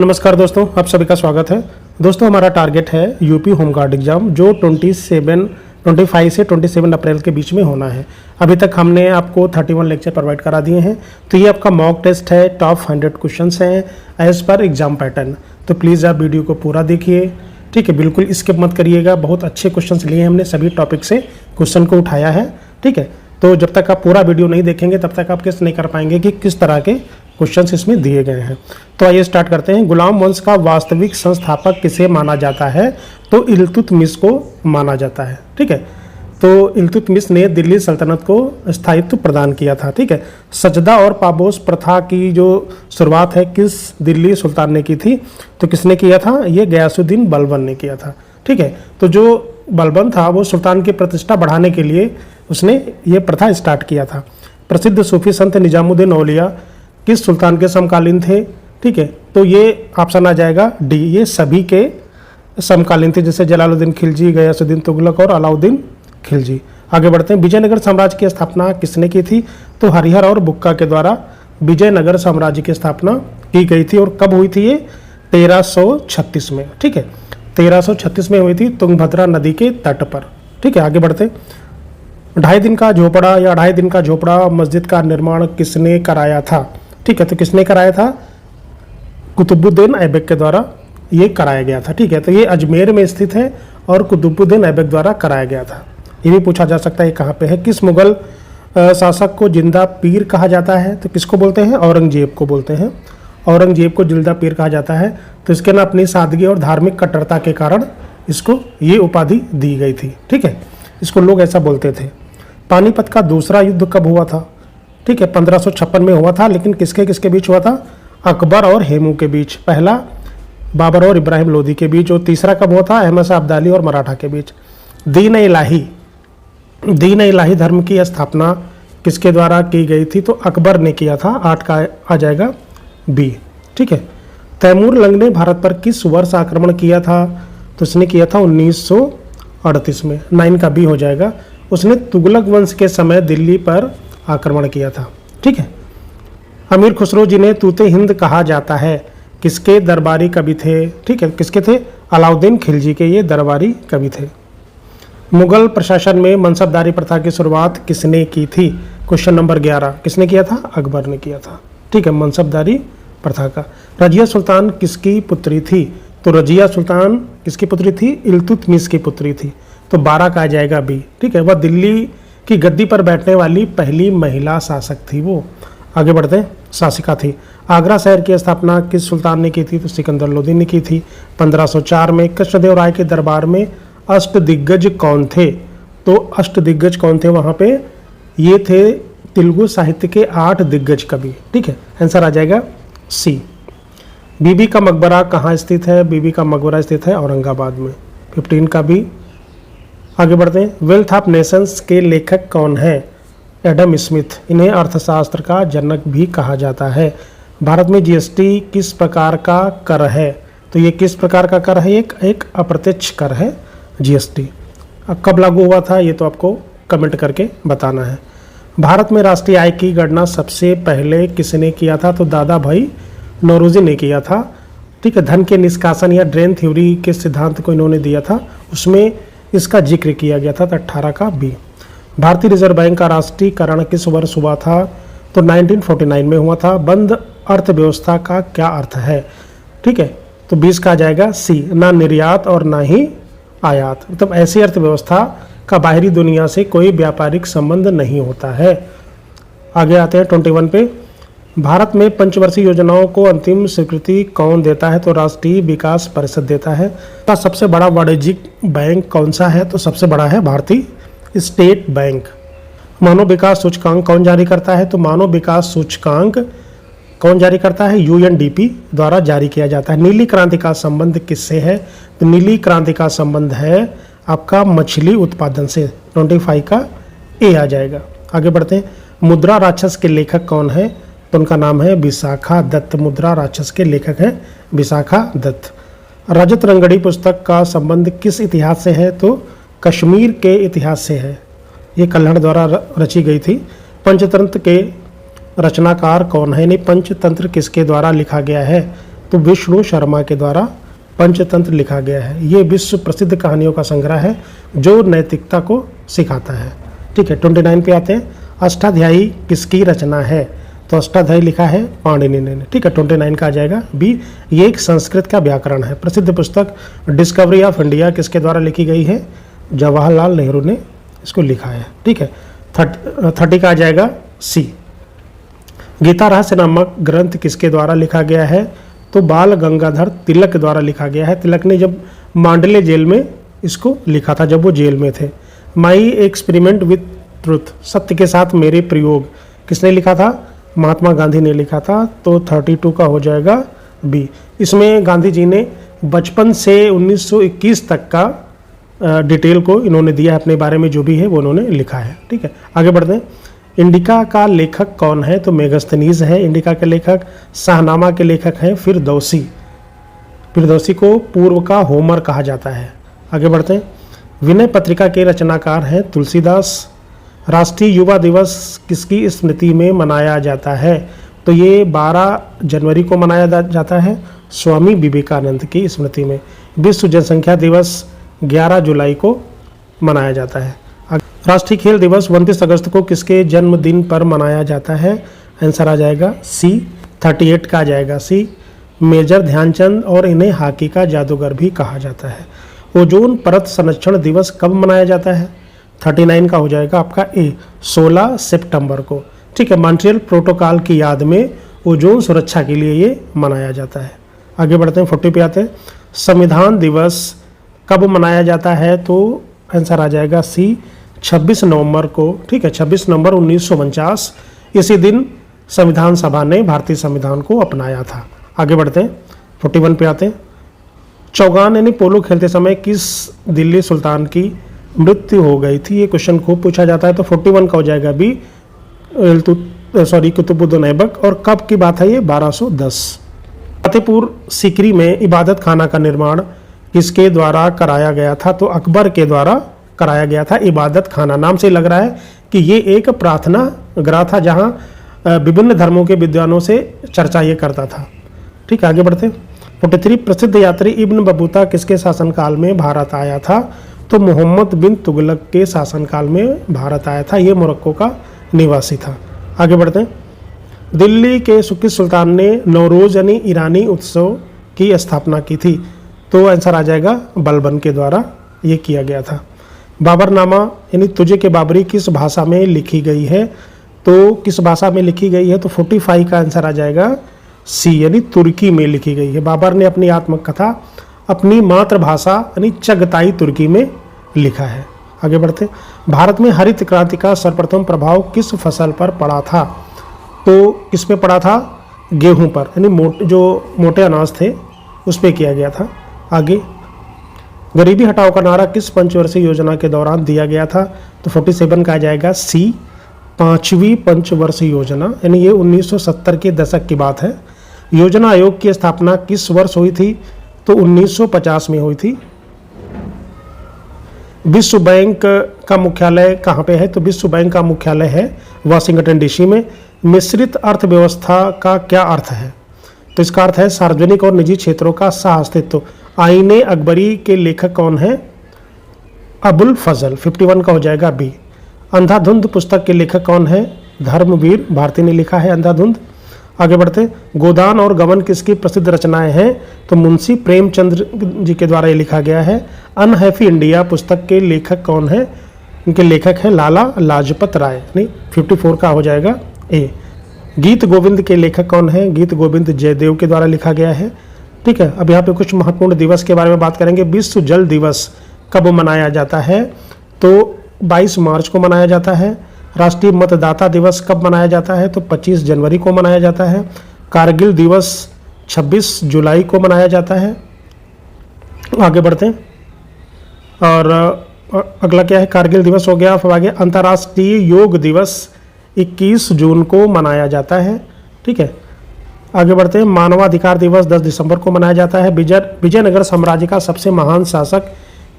नमस्कार दोस्तों, आप सभी का स्वागत है। दोस्तों, हमारा टारगेट है यूपी होम गार्ड एग्जाम जो 25 से 27 अप्रैल के बीच में होना है। अभी तक हमने आपको 31 लेक्चर प्रोवाइड करा दिए हैं। तो ये आपका मॉक टेस्ट है, टॉप 100 क्वेश्चंस हैं एज पर एग्जाम पैटर्न। तो प्लीज़ आप वीडियो को पूरा देखिए, ठीक है, बिल्कुल स्किप मत करिएगा। बहुत अच्छे क्वेश्चंस लिए हैं हमने, सभी टॉपिक से क्वेश्चन को उठाया है, ठीक है। तो जब तक आप पूरा वीडियो नहीं देखेंगे तब तक आप गेस नहीं कर पाएंगे कि किस तरह के क्वेश्चंस इसमें दिए गए हैं। तो आइए स्टार्ट करते हैं। गुलाम वंश का वास्तविक संस्थापक किसे माना जाता है? तो इल्तुतमिश को माना जाता है, ठीक है। तो इल्तुतमिश ने दिल्ली सल्तनत को स्थायित्व प्रदान किया था, ठीक है। सजदा और पाबोस प्रथा की जो शुरुआत है किस दिल्ली सुल्तान ने की थी? तो किसने किया था? ये गयासुद्दीन बलबन ने किया था, ठीक है। तो जो बलबन था वो सुल्तान की प्रतिष्ठा बढ़ाने के लिए उसने ये प्रथा स्टार्ट किया था। प्रसिद्ध सूफी संत निजामुद्दीन औलिया किस सुल्तान के समकालीन थे? ठीक है, तो ये ऑप्शन आ जाएगा डी, ये सभी के समकालीन थे, जैसे जलालुद्दीन खिलजी, गयासुद्दीन तुगलक और अलाउद्दीन खिलजी। आगे बढ़ते हैं। विजयनगर साम्राज्य की स्थापना किसने की थी? तो हरिहर और बुक्का के द्वारा विजयनगर साम्राज्य की स्थापना की गई थी। और कब हुई थी ये? 1336 में, ठीक है। 1336 में हुई थी, तुंगभद्रा नदी के तट पर, ठीक है। आगे बढ़ते हैं। 2.5 दिन का झोपड़ा या 2.5 दिन का झोपड़ा मस्जिद का निर्माण किसने कराया था? ठीक है, तो किसने कराया था? कुतुबुद्दीन ऐबक के द्वारा ये कराया गया था, ठीक है। तो ये अजमेर में स्थित है और कुतुबुद्दीन ऐबक द्वारा कराया गया था। ये भी पूछा जा सकता है कहाँ पे है। किस मुगल शासक को जिंदा पीर कहा जाता है? तो किसको बोलते हैं? औरंगजेब को बोलते हैं। औरंगजेब को जिंदा पीर कहा जाता है। तो इसके ना अपनी सादगी और धार्मिक कट्टरता के कारण इसको ये उपाधि दी गई थी, ठीक है। इसको लोग ऐसा बोलते थे। पानीपत का दूसरा युद्ध कब हुआ था? ठीक है, 1556 में हुआ था, लेकिन किसके किसके बीच हुआ था? अकबर और हेमू के बीच। पहला बाबर और इब्राहिम लोदी के बीच। और तीसरा कब हुआ था? अहमद शाह अब्दाली और मराठा के बीच। दीन इलाही धर्म की स्थापना किसके द्वारा की गई थी? तो अकबर ने किया था। 8 का आ जाएगा बी, ठीक है। तैमूर लंग ने भारत पर किस वर्ष आक्रमण किया था? तो उसने किया था 1938 में। 9 का बी हो जाएगा। उसने तुगलक वंश के समय दिल्ली पर आक्रमण किया था, ठीक है। अमीर खुसरो जिन्हें तूते हिंद कहा जाता है किसके दरबारी कवि थे? ठीक है, किसके थे? अलाउद्दीन खिलजी के ये दरबारी कवि थे। मुगल प्रशासन में मनसबदारी प्रथा की शुरुआत किसने की थी? क्वेश्चन नंबर 11 किसने किया था? अकबर ने किया था, ठीक है, मनसबदारी प्रथा का। रजिया सुल्तान किसकी पुत्री थी? तो रजिया सुल्तान किसकी पुत्री थी? इल्तुतमिश की पुत्री थी। तो 12 का आ जाएगा बी, ठीक है। वह दिल्ली की गद्दी पर बैठने वाली पहली महिला शासक थी वो। आगे बढ़ते हैं। शासिका थी। आगरा शहर की स्थापना किस सुल्तान ने की थी? तो सिकंदर लोदी ने की थी 1504 में। कृष्णदेव राय के दरबार में अष्टदिग्गज कौन थे? तो अष्टदिग्गज कौन थे वहाँ पे? ये थे तेलुगु साहित्य के 8 दिग्गज कवि, ठीक है। आंसर आ जाएगा सी। बीबी का मकबरा कहाँ स्थित है? बीबी का मकबरा स्थित है औरंगाबाद में। 15 का भी। आगे बढ़ते हैं। वेल्थ ऑफ नेशंस के लेखक कौन है? Adam Smith. इन्हें अर्थशास्त्र का जनक भी कहा जाता है। भारत में जीएसटी किस प्रकार का कर है? तो ये किस प्रकार का कर है? एक अप्रत्यक्ष कर है जीएसटी। कब लागू हुआ था ये तो आपको कमेंट करके बताना है। भारत में राष्ट्रीय आय की गणना सबसे पहले किसने किया था? तो दादा भाई नौरोजी ने किया था, ठीक है। धन के निष्कासन या ड्रेन थ्योरी के सिद्धांत को इन्होंने दिया था, उसमें इसका जिक्र किया गया था। तो 18 का बी। भारतीय रिजर्व बैंक का राष्ट्रीयकरण किस वर्ष हुआ था? तो 1949 में हुआ था। बंद अर्थव्यवस्था का क्या अर्थ है? ठीक है, तो 20 का आ जाएगा सी। ना निर्यात और ना ही आयात, मतलब ऐसी अर्थव्यवस्था का बाहरी दुनिया से कोई व्यापारिक संबंध नहीं होता है। आगे आते हैं 21 पे। भारत में पंचवर्षीय योजनाओं को अंतिम स्वीकृति कौन देता है? तो राष्ट्रीय विकास परिषद देता है। का सबसे बड़ा वाणिज्यिक बैंक कौन सा है? तो सबसे बड़ा है भारतीय स्टेट बैंक। मानव विकास सूचकांक कौन जारी करता है? तो मानव विकास सूचकांक कौन जारी करता है? यूएनडीपी द्वारा जारी किया जाता है। नीली क्रांति का संबंध किससे है? तो नीली क्रांति का संबंध है आपका मछली उत्पादन से। 25 का ए आ जाएगा। आगे बढ़ते हैं। मुद्रा राक्षस के लेखक कौन है? तो उनका नाम है विशाखा दत्त। मुद्रा राक्षस के लेखक हैं विशाखा दत्त। रजत रंगड़ी पुस्तक का संबंध किस इतिहास से है? तो कश्मीर के इतिहास से है। ये कल्हड़ द्वारा रची गई थी। पंचतंत्र के रचनाकार कौन है? यानी पंचतंत्र किसके द्वारा लिखा गया है? तो विष्णु शर्मा के द्वारा पंचतंत्र लिखा गया है। ये विश्व प्रसिद्ध कहानियों का संग्रह है जो नैतिकता को सिखाता है। ठीक है, 29 पे आते हैं। अष्टाध्यायी किसकी रचना है? तो अष्टाध्यायी लिखा है पाणिनि ने। ठीक है, 29 का आ जाएगा बी। ये एक संस्कृत का व्याकरण है। प्रसिद्ध पुस्तक डिस्कवरी ऑफ इंडिया किसके द्वारा लिखी गई है? जवाहरलाल नेहरू ने इसको लिखा है। ठीक है, 30 का आ जाएगा सी। गीता रहस्य नामक ग्रंथ किसके द्वारा लिखा गया है? तो बाल गंगाधर तिलक द्वारा लिखा गया है। तिलक ने जब मांडले जेल में इसको लिखा था, जब वो जेल में थे। माई एक्सपेरिमेंट विथ ट्रुथ, सत्य के साथ मेरे प्रयोग, किसने लिखा था? महात्मा गांधी ने लिखा था। तो 32 का हो जाएगा बी। इसमें गांधी जी ने बचपन से 1921 तक का डिटेल को इन्होंने दिया है, अपने बारे में जो भी है वो उन्होंने लिखा है। ठीक है, आगे बढ़ते हैं। इंडिका का लेखक कौन है? तो मेगस्थनीज है इंडिका के लेखक। शाहनामा के लेखक हैं फिरदौसी। फिरदौसी को पूर्व का होमर कहा जाता है। आगे बढ़ते हैं। विनय पत्रिका के रचनाकार हैं तुलसीदास। राष्ट्रीय युवा दिवस किसकी स्मृति में मनाया जाता है? तो ये 12 जनवरी को मनाया जाता है, स्वामी विवेकानंद की स्मृति में। विश्व जनसंख्या दिवस 11 जुलाई को मनाया जाता है। राष्ट्रीय खेल दिवस 29 अगस्त को किसके जन्मदिन पर मनाया जाता है? आंसर आ जाएगा सी। 38 का आ जाएगा सी। मेजर ध्यानचंद और इन्हें हॉकी का जादूगर भी कहा जाता है। ओजोन परत संरक्षण दिवस कब मनाया जाता है? 39 का हो जाएगा आपका ए, 16 सितंबर को। ठीक है, मॉन्ट्रियल प्रोटोकॉल की याद में ओजोन सुरक्षा के लिए ये मनाया जाता है। आगे बढ़ते हैं, 40 पे आते हैं। संविधान दिवस कब मनाया जाता है? तो आंसर आ जाएगा सी, 26 नवंबर को। ठीक है, 26 नवंबर 1949, इसी दिन संविधान सभा ने भारतीय संविधान को अपनाया था। आगे बढ़ते हैं, 41 पे आते हैं। चौगान यानी पोलो खेलते समय किस दिल्ली सुल्तान की मृत्यु हो गई थी? ये क्वेश्चन खूब पूछा जाता है। तो 41 का हो जाएगा बी, कुतुबुद्दीन ऐबक। और कब की बात है ये? 1210। फतेहपुर सीकरी में इबादत खाना का निर्माण किसके द्वारा कराया गया था? तो अकबर के द्वारा कराया गया था। इबादत खाना नाम से लग रहा है कि ये एक प्रार्थना गृह था जहाँ विभिन्न धर्मों के विद्वानों से चर्चा ये करता था। ठीक है, आगे बढ़ते हैं। 43 प्रसिद्ध यात्री इब्न बतूता किसके शासनकाल में भारत आया था? तो मोहम्मद बिन तुगलक के शासनकाल में भारत आया था। ये मोरक्को का निवासी था। आगे बढ़ते हैं। दिल्ली के किस सुल्तान ने नौरोज यानी ईरानी उत्सव की स्थापना की थी? तो आंसर आ जाएगा बलबन के द्वारा ये किया गया था। बाबरनामा यानी तुझे के बाबरी किस भाषा में लिखी गई है? तो किस भाषा में लिखी गई है? तो 45 का आंसर आ जाएगा सी, यानी तुर्की में लिखी गई है। बाबर ने अपनी आत्मकथा अपनी मातृभाषा यानी चगताई तुर्की में लिखा है। आगे बढ़ते, भारत में हरित क्रांति का सर्वप्रथम प्रभाव किस फसल पर पड़ा था? तो किस पे पड़ा था? गेहूं पर, यानी जो मोटे अनाज थे उस पर किया गया था। आगे, गरीबी हटाओ का नारा किस पंचवर्षीय योजना के दौरान दिया गया था? तो 47 का आ जाएगा सी, 5वीं पंचवर्षीय योजना, यानी ये 1970 के दशक की बात है। योजना आयोग की स्थापना किस वर्ष हुई थी? तो 1950 में हुई थी। विश्व बैंक का मुख्यालय कहाँ पे है? तो विश्व बैंक का मुख्यालय है वाशिंगटन डीसी में। मिश्रित अर्थव्यवस्था का क्या अर्थ है? तो इसका अर्थ है सार्वजनिक और निजी क्षेत्रों का सह अस्तित्व। आईने अकबरी के लेखक कौन है? अबुल फजल। 51 का हो जाएगा बी। अंधाधुंध पुस्तक के लेखक कौन है? धर्मवीर भारती ने लिखा है अंधाधुंध। आगे बढ़ते, गोदान और गबन किसकी प्रसिद्ध रचनाएं हैं? तो मुंशी प्रेमचंद्र जी के द्वारा ये लिखा गया है। अनहैप्पी इंडिया पुस्तक के लेखक कौन है? इनके लेखक हैं लाला लाजपत राय। नहीं, 54 का हो जाएगा ए। गीत गोविंद के लेखक कौन है? गीत गोविंद जयदेव के द्वारा लिखा गया है। ठीक है, अब यहाँ पे कुछ महत्वपूर्ण दिवस के बारे में बात करेंगे। विश्व जल दिवस कब मनाया जाता है? तो 22 मार्च को मनाया जाता है। राष्ट्रीय मतदाता दिवस कब मनाया जाता है? तो 25 जनवरी को मनाया जाता है। कारगिल दिवस 26 जुलाई को मनाया जाता है। आगे बढ़ते हैं, और अगला क्या है? कारगिल दिवस हो गया। फिर आगे अंतर्राष्ट्रीय योग दिवस 21 जून को मनाया जाता है। ठीक है, आगे बढ़ते हैं। मानवाधिकार दिवस 10 दिसंबर को मनाया जाता है। विजयनगर साम्राज्य का सबसे महान शासक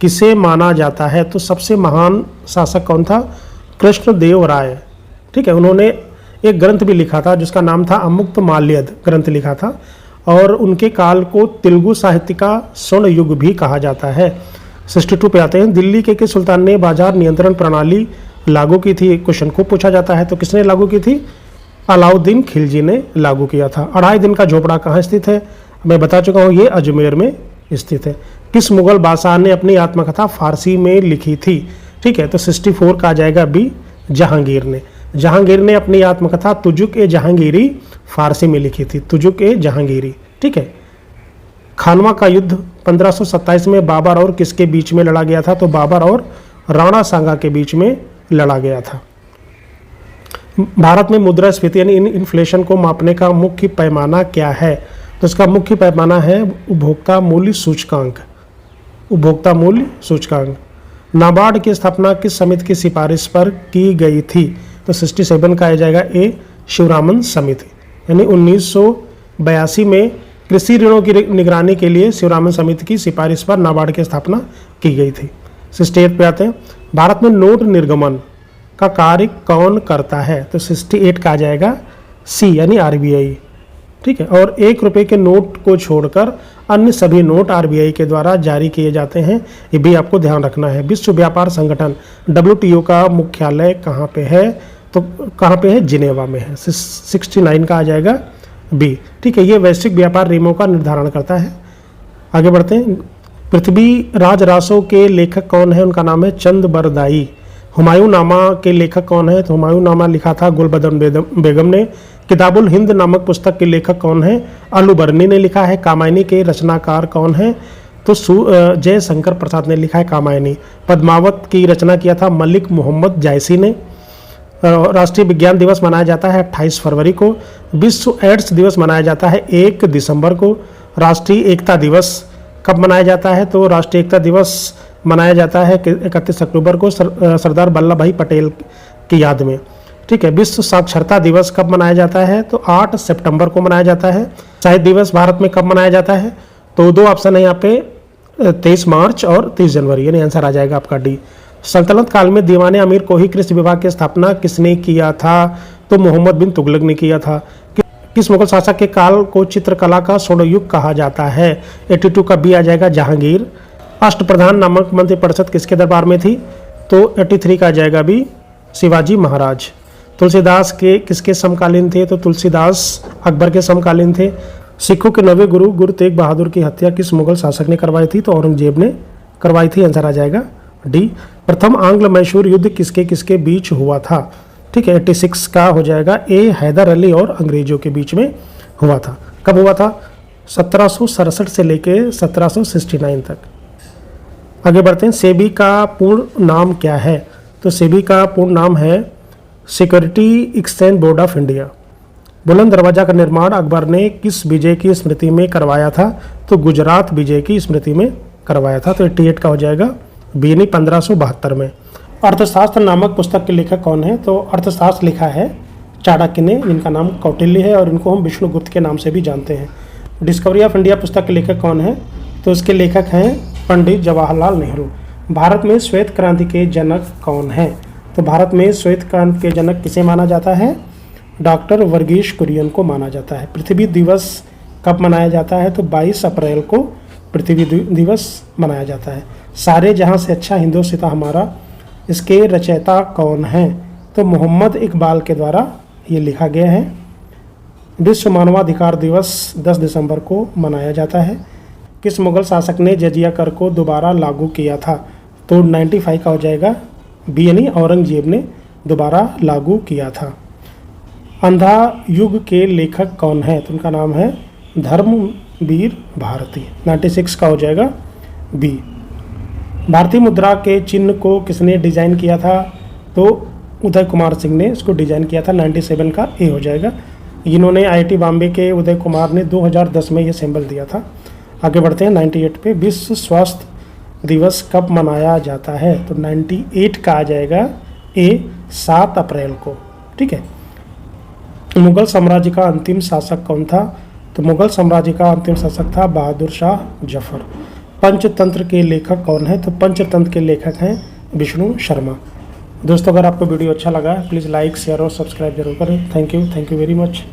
किसे माना जाता है? तो सबसे महान शासक कौन था? कृष्णदेव राय। ठीक है, उन्होंने एक ग्रंथ भी लिखा था जिसका नाम था अमुक्त माल्यद ग्रंथ लिखा था। और उनके काल को तेलुगु साहित्य का स्वर्ण युग भी कहा जाता है। 62 पे आते हैं, दिल्ली के सुल्तान ने बाजार नियंत्रण प्रणाली लागू की थी। क्वेश्चन को पूछा जाता है, तो किसने लागू की थी? अलाउद्दीन खिलजी ने लागू किया था। अढ़ाई दिन का झोपड़ा कहाँ स्थित है? मैं बता चुका हूँ, ये अजमेर में स्थित है। किस मुगल बादशाह ने अपनी आत्मकथा फारसी में लिखी थी? ठीक है, तो 64 का आ जाएगा बी, जहांगीर ने। जहांगीर ने अपनी आत्मकथा तुजुक ए जहांगीरी फारसी में लिखी थी, तुजुक ए जहांगीरी। ठीक है। खानवा का युद्ध 1527 में बाबर और किसके बीच में लड़ा गया था? तो बाबर और राणा सांगा के बीच में लड़ा गया था। भारत में मुद्रास्फीति यानी इन्फ्लेशन को मापने का मुख्य पैमाना क्या है? तो इसका मुख्य पैमाना है उपभोक्ता मूल्य सूचकांक। उपभोक्ता मूल्य सूचकांक। नाबार्ड की स्थापना किस समिति की सिफारिश पर की गई थी? तो 67 का आ जाएगा ए, शिवरामन समिति। यानी 1982 में कृषि ऋणों की निगरानी के लिए शिवरामन समिति की सिफारिश पर नाबार्ड की स्थापना की गई थी। 68 पे आते हैं, भारत में नोट निर्गमन का कार्य कौन करता है? तो 68 का आ जाएगा सी, यानी आरबीआई। ठीक है। और 1 रुपये के नोट को छोड़कर अन्य सभी नोट आरबीआई के द्वारा जारी किए जाते हैं, ये भी आपको ध्यान रखना है। विश्व व्यापार संगठन WTO का मुख्यालय कहाँ पे है? तो कहाँ पे है? जिनेवा में है। 69 का आ जाएगा बी। ठीक है। ये वैश्विक व्यापार नियमों का निर्धारण करता है। आगे बढ़ते हैं। पृथ्वी राज रासों के लेखक कौन है? उनका नाम है चंद बरदाई। हुमायूं नामा के लेखक कौन है? तो हुमायूं नामा लिखा था गुलबदन बेगम ने। किताबुल हिंद नामक पुस्तक के लेखक कौन है? अलुबर्नी ने लिखा है। कामायनी के रचनाकार कौन है? तो जयशंकर प्रसाद ने लिखा है कामायनी। पद्मावत की रचना किया था मलिक मोहम्मद जायसी ने। राष्ट्रीय विज्ञान दिवस मनाया जाता है 28 फरवरी को। विश्व एड्स दिवस मनाया जाता है 1 दिसंबर को। राष्ट्रीय एकता दिवस कब मनाया जाता है? तो राष्ट्रीय एकता दिवस मनाया जाता है 31 अक्टूबर को सरदार वल्लभ भाई पटेल की याद में। ठीक है। विश्व साक्षरता दिवस कब मनाया जाता है? तो 8 सितंबर को मनाया जाता है। साहित्य दिवस भारत में कब मनाया जाता है? तो 2 ऑप्शन है यहाँ पे, 23 मार्च और 30 जनवरी, यानी आंसर आ जाएगा आपका डी। सल्तनत काल में दीवाने अमीर को ही कृषि विभाग की स्थापना किसने किया था? तो मोहम्मद बिन तुगलक ने किया था। किस मुगल शासक के काल को चित्रकला का स्वर्ण युग कहा जाता है? 82 का बी आ जाएगा, जहांगीर। अष्टप्रधान नामक मंत्रिपरिषद किसके दरबार में थी? तो 83 का आ जाएगा बी, शिवाजी महाराज। तुलसीदास के किसके समकालीन थे? तो तुलसीदास अकबर के समकालीन थे। सिखों के 9वें गुरु गुरु तेग बहादुर की हत्या किस मुगल शासक ने करवाई थी? तो औरंगजेब ने करवाई थी, आंसर आ जाएगा डी। प्रथम आंग्ल मैसूर युद्ध किसके किसके बीच हुआ था? ठीक है। 86 का हो जाएगा ए, हैदर अली और अंग्रेजों के बीच में हुआ था। कब हुआ था? 1767 से लेकर 1769 तक। आगे बढ़ते हैं। सेबी का पूर्ण नाम क्या है? तो सेबी का पूर्ण नाम है security exchange board of India. बुलंद दरवाजा का निर्माण अकबर ने किस विजय की स्मृति में करवाया था? तो गुजरात विजय की स्मृति में करवाया था। तो 88 का हो जाएगा बी, यानी 1572 में। अर्थशास्त्र नामक पुस्तक के लेखक कौन है? तो अर्थशास्त्र लिखा है चाणक्य ने, जिनका नाम कौटिल्य है और इनको हम विष्णुगुप्त के नाम से भी जानते हैं। डिस्कवरी ऑफ इंडिया पुस्तक के लेखक कौन है? तो इसके लेखक हैं पंडित जवाहरलाल नेहरू। भारत में श्वेत क्रांति के जनक कौन है? तो भारत में श्वेत क्रांति के जनक किसे माना जाता है? डॉक्टर वर्गीश कुरियन को माना जाता है। पृथ्वी दिवस कब मनाया जाता है? तो 22 अप्रैल को पृथ्वी दिवस मनाया जाता है। सारे जहां से अच्छा हिंदुस्तान हमारा, इसके रचयिता कौन हैं? तो मोहम्मद इकबाल के द्वारा ये लिखा गया है। विश्व मानवाधिकार दिवस 10 दिसंबर को मनाया जाता है। किस मुगल शासक ने जजिया कर को दोबारा लागू किया था? तो 95 का हो जाएगा बी, यानी औरंगजेब ने दोबारा लागू किया था। अंधा युग के लेखक कौन है? तो उनका नाम है धर्मवीर भारती। 96 का हो जाएगा बी। भारतीय मुद्रा के चिन्ह को किसने डिजाइन किया था? तो उदय कुमार सिंह ने इसको डिजाइन किया था। 97 का ए हो जाएगा। इन्होंने IIT बॉम्बे के उदय कुमार ने 2010 में ये सिंबल दिया था। आगे बढ़ते हैं 98 पे। विश्व स्वास्थ्य दिवस कब मनाया जाता है? तो 98 का आ जाएगा ए, 7 अप्रैल को। ठीक है। मुगल साम्राज्य का अंतिम शासक कौन था? तो मुगल साम्राज्य का अंतिम शासक था बहादुर शाह जफर। पंचतंत्र के लेखक कौन है? तो पंचतंत्र के लेखक हैं विष्णु शर्मा। दोस्तों, अगर आपको वीडियो अच्छा लगा है प्लीज़ लाइक, शेयर और सब्सक्राइब जरूर करें। Thank you very much.